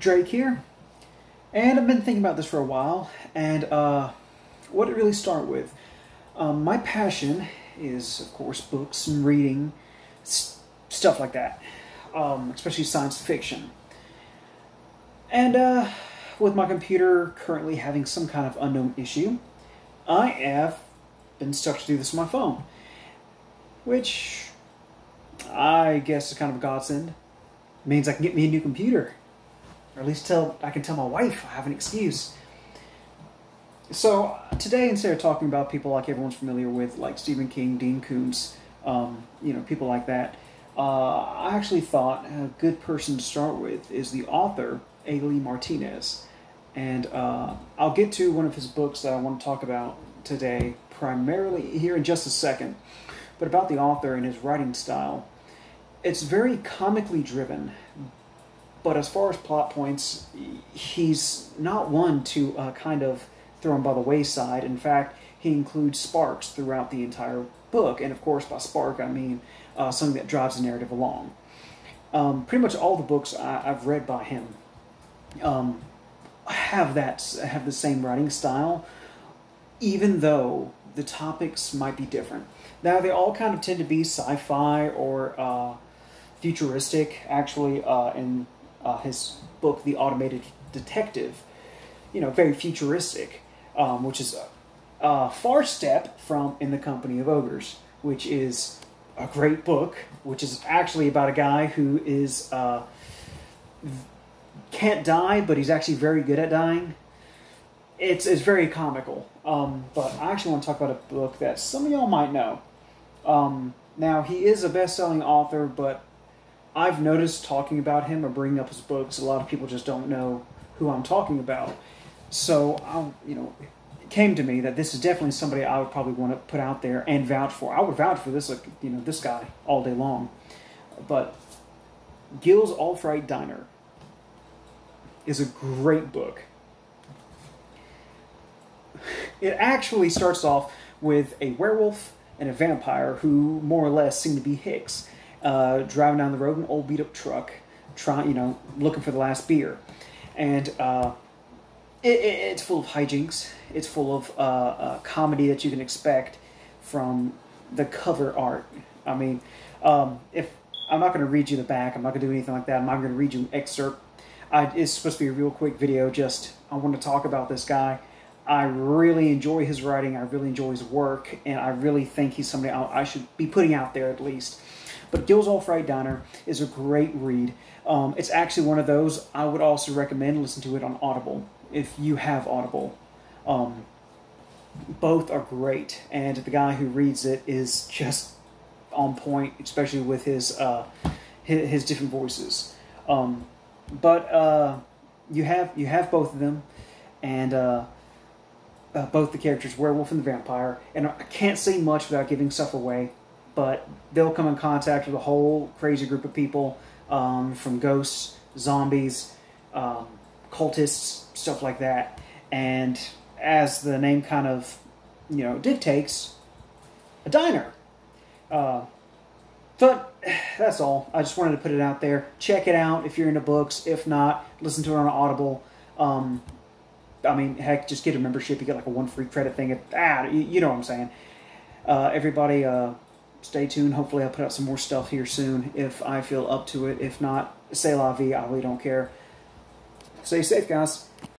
Drake here, and I've been thinking about this for a while, and what it really started with. My passion is, of course, books and reading, stuff like that, especially science fiction. And with my computer currently having some kind of unknown issue, I have been stuck to do this on my phone, which I guess is kind of a godsend. It means I can get me a new computer. Or at least I can tell my wife I have an excuse. So today, instead of talking about people like everyone's familiar with, like Stephen King, Dean Koontz, people like that, I actually thought a good person to start with is the author, Martinez. And I'll get to one of his books that I want to talk about today, primarily here in just a second. But about the author and his writing style, it's very comically driven. But as far as plot points, he's not one to kind of throw him by the wayside. In fact, he includes sparks throughout the entire book. And of course, by spark, I mean something that drives the narrative along. Pretty much all the books I've read by him have the same writing style, even though the topics might be different. Now, they all kind of tend to be sci-fi or futuristic, actually, in his book, The Automated Detective, very futuristic, which is a far step from In the Company of Ogres, which is a great book, which is actually about a guy who is can't die, but he's actually very good at dying. It's very comical, but I actually want to talk about a book that some of y'all might know. Now, he is a best-selling author, but I've noticed talking about him or bringing up his books, a lot of people just don't know who I'm talking about. So, it came to me that this is definitely somebody I would probably want to put out there and vouch for. I would vouch for this, this guy all day long. But Gil's All-Fright Diner is a great book. It actually starts off with a werewolf and a vampire who more or less seem to be hicks. Driving down the road in an old beat-up truck, looking for the last beer. And it's full of hijinks. It's full of comedy that you can expect from the cover art. I mean, if I'm not going to read you the back, I'm not going to do anything like that. I'm not going to read you an excerpt. It's supposed to be a real quick video, I want to talk about this guy. I really enjoy his writing, I really enjoy his work, and I really think he's somebody I should be putting out there at least. But Gil's All-Fright Diner is a great read. It's actually one of those I would also recommend listen to it on Audible, if you have Audible. Both are great, and the guy who reads it is just on point, especially with his different voices. But you have both of them, and both the characters, werewolf and the vampire. And I can't say much without giving stuff away, but they'll come in contact with a whole crazy group of people, from ghosts, zombies, cultists, stuff like that. And as the name kind of, dictates, a diner. But that's all. I just wanted to put it out there. Check it out if you're into books. If not, listen to it on Audible. I mean, heck, just get a membership. You get like a 1 free credit thing. You know what I'm saying. Everybody, stay tuned. Hopefully I'll put out some more stuff here soon if I feel up to it. If not, c'est la vie. I really don't care. Stay safe, guys.